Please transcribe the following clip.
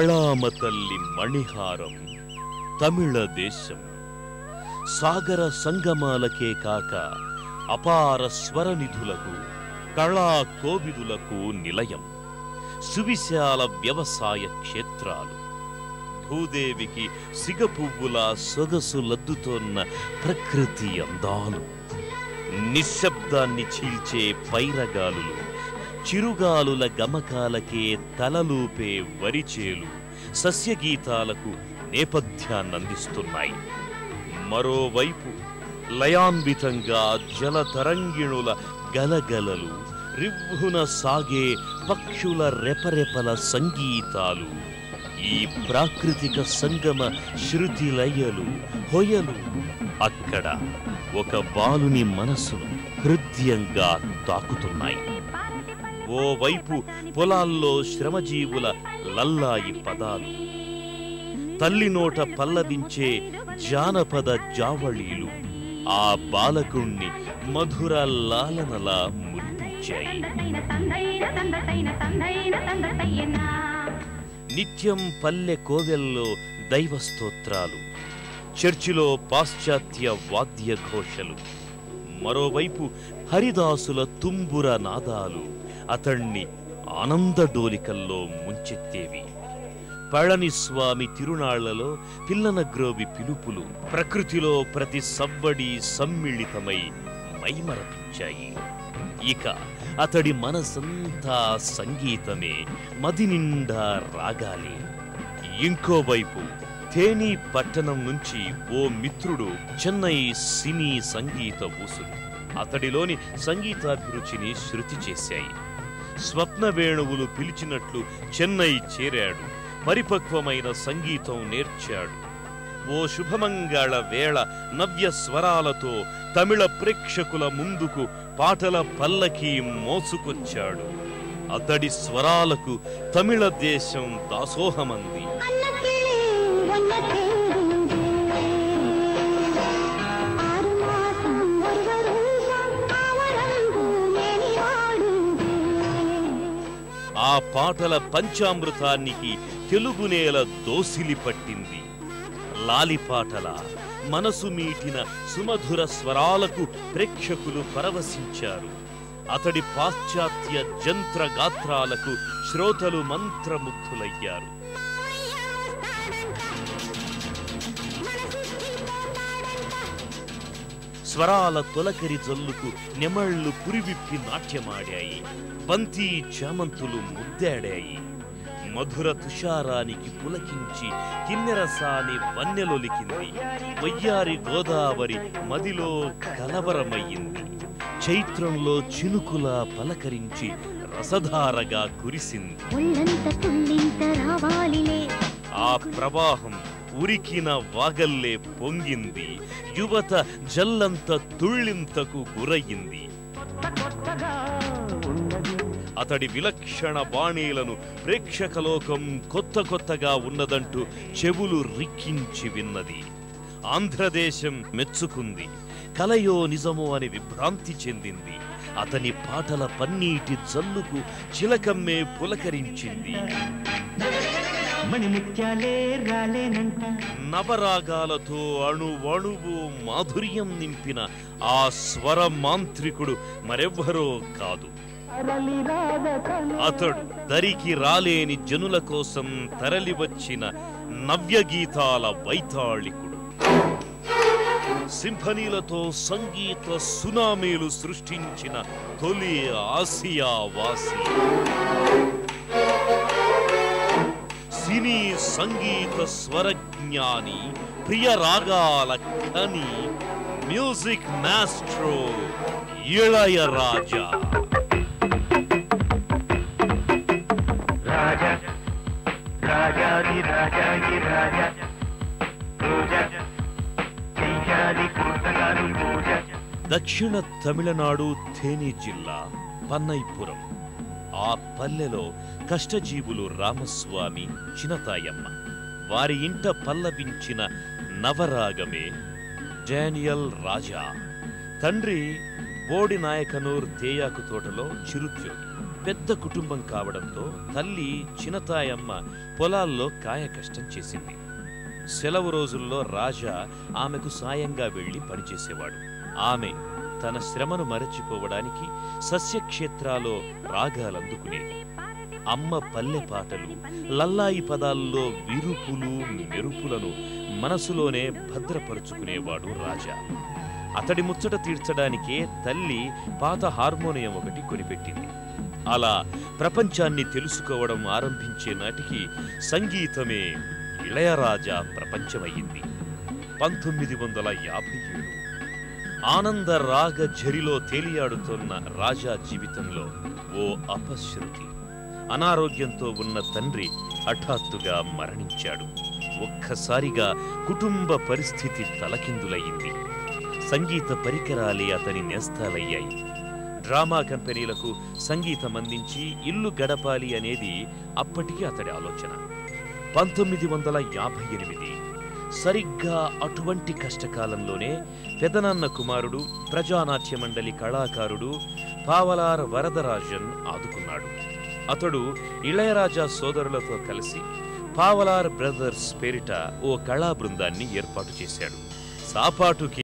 కళామ తల్లి మణిహారం తమిళ దేశం. సాగర సంగమాలకే కాక అపార స్వరనిధులకు కళా కోవిదులకు నిలయం. సువిశాల వ్యవసాయ క్షేత్రాలు, భూదేవికి సిగపువ్వులా సొగసులద్దుతోన్న ప్రకృతి అందాలు, నిశ్శబ్దాన్ని చీల్చే పైరగాలులు, చిరుగాలుల గమకాలకే తలలూపే వరిచేలు సస్యగీతాలకు నేపథ్యాన్నందిస్తున్నాయి. మరోవైపు లయాన్వితంగా జలతరంగిణుల గలగలలు, రివ్వున సాగే పక్షుల రెపరెపల సంగీతాలు, ఈ ప్రాకృతిక సంగమ శృతి లయలు హొయలు అక్కడ ఒక బాలుని మనసును హృదయంగా తాకుతున్నాయి. ఓవైపు పొలాల్లో శ్రమజీవుల లల్లాయి పదాలు, తల్లి నోట పల్లవించే జానపద జావళీలు ఆ బాలకుణ్ణి మధుర లాలనలా మురిపించాయి. నిత్యం పల్లె కోవెల్లో దైవ స్తోత్రాలు, చర్చిలో పాశ్చాత్య వాద్య ఘోషలు, మరోవైపు హరిదాసుల తుంబుర నాదాలు అతణ్ణి ఆనందడోలికల్లో ముంచెత్తేవి. పళనిస్వామి తిరునాళ్లలో పిల్లనగ్రోవి పిలుపులు ప్రకృతిలో ప్రతి సవ్వడి సమ్మిళితమై మైమరపించాయి. ఇక అతడి మనసంతా సంగీతమే, మది నిండా రాగాలే. ఇంకోవైపు తేని పట్టణం నుంచి ఓ మిత్రుడు చెన్నై సినీ సంగీత ఊసులు అతడిలోని సంగీతాభిరుచిని శృతి చేశాయి. స్వప్న వేణువులు పిలిచినట్లు చెన్నై చేరాడు. పరిపక్వమైన సంగీతం నేర్చాడు. ఓ శుభమంగళ వేళ నవ్య స్వరాలతో తమిళ ప్రేక్షకుల ముందుకు పాటల పల్లకి మోసుకొచ్చాడు. అతడి స్వరాలకు తమిళ దేశం దాసోహమంది. ఆ పాటల పంచామృతానికి తెలుగు నేల దోసిలి పట్టింది. లాలిపాటల మనసు మీటిన సుమధుర స్వరాలకు ప్రేక్షకులు పరవశించారు. అతడి పాశ్చాత్య జంత్ర గాత్రాలకు శ్రోతలు మంత్రముగ్ధులయ్యారు. స్వరాల తొలకరి జల్లుకు నెమళ్లు పురివిప్పి నాట్యమాడాయి. బంతి చామంతులు ముద్దాడాయి. మధుర తుషారానికి పులకించి కిన్నెరసాని వన్నెలొలికింది. వయ్యారి గోదావరి మదిలో కలవరమయ్యింది. చైత్రంలో చినుకులా పలకరించి రసధారగా కురిసింది. ఆ ప్రవాహం ఉరికిన వాగల్లే పొంగింది. యువత జల్లంత తుళ్ళింతకు గురయ్యింది. అతడి విలక్షణ బాణీలను ప్రేక్షకలోకం కొత్త కొత్తగా ఉన్నదంటూ చెవులు రిక్కించి విన్నది. ఆంధ్రదేశం మెచ్చుకుంది. కలయో నిజమో అని విభ్రాంతి చెందింది. అతని పాటల పన్నీటి జల్లుకు చిలకమ్మే పులకరించింది. నవరాగాలతో అణువణువు మాధుర్యం నింపిన ఆ స్వర మాంత్రికుడు మరెవ్వరో కాదు. అతడు దరికి రాలేని జనుల కోసం తరలివచ్చిన నవ్యగీతాల వైతాళికుడు. సింఫనీలతో సంగీత సునామీలు సృష్టించిన తొలి ఆసియా వాసి. సినీ సంగీత స్వరజ్ఞాని, ప్రియ రాగాల ఖని, మ్యూజిక్ మాస్ట్రో ఇళయరాజా. దక్షిణ తమిళనాడు థేని జిల్లా పన్నైపురం. ఆ పల్లెలో కష్టజీవులు రామస్వామి, చినతాయమ్మ. వారి ఇంట పల్లవించిన నవరాగమే డానియల్ రాజా. తండ్రి బోడి నాయకనూర్ తేయాకు తోటలో చిరుద్యోగి. పెద్ద కుటుంబం కావడంతో తల్లి చినతాయమ్మ పొలాల్లో కాయ కష్టం చేసింది. సెలవు రోజుల్లో రాజా ఆమెకు సాయంగా వెళ్లి పనిచేసేవాడు. ఆమె తన శ్రమను మరచిపోవడానికి సస్యక్షేత్రాలో రాగాలందుకునేది. అమ్మ పల్లె పాటలు, లల్లాయి పదాల్లో విరుపులు మెరుపులను మనసులోనే భద్రపరుచుకునేవాడు రాజా. అతడి ముచ్చట తీర్చడానికే తల్లి పాత హార్మోనియం ఒకటి కొనిపెట్టింది. అలా ప్రపంచాన్ని తెలుసుకోవడం ఆరంభించే నాటికి సంగీతమే ఇళయరాజా ప్రపంచమయ్యింది. 1957 ఆనంద రాగ ఝరిలో తేలియాడుతున్న రాజా జీవితంలో ఓ అపశృతి. అనారోగ్యంతో ఉన్న తండ్రి హఠాత్తుగా మరణించాడు. ఒక్కసారిగా కుటుంబ పరిస్థితి తలకిందులయ్యింది. సంగీత పరికరాలే అతని నేస్తాలయ్యాయి. డ్రామా కంపెనీలకు సంగీతం అందించి ఇల్లు గడపాలి అనేది అప్పటికి అతడి ఆలోచన. 1958 సరిగ్గా అటువంటి కష్టకాలంలోనే పెదనాన్న కుమారుడు, ప్రజానాట్య మండలి కళాకారుడు పావలార్ వరదరాజన్ ఆదుకున్నాడు. అతడు ఇళయరాజా సోదరులతో కలిసి పావలార్ బ్రదర్స్ పేరిట ఓ కళా బృందాన్ని ఏర్పాటు చేశాడు. సాపాటుకి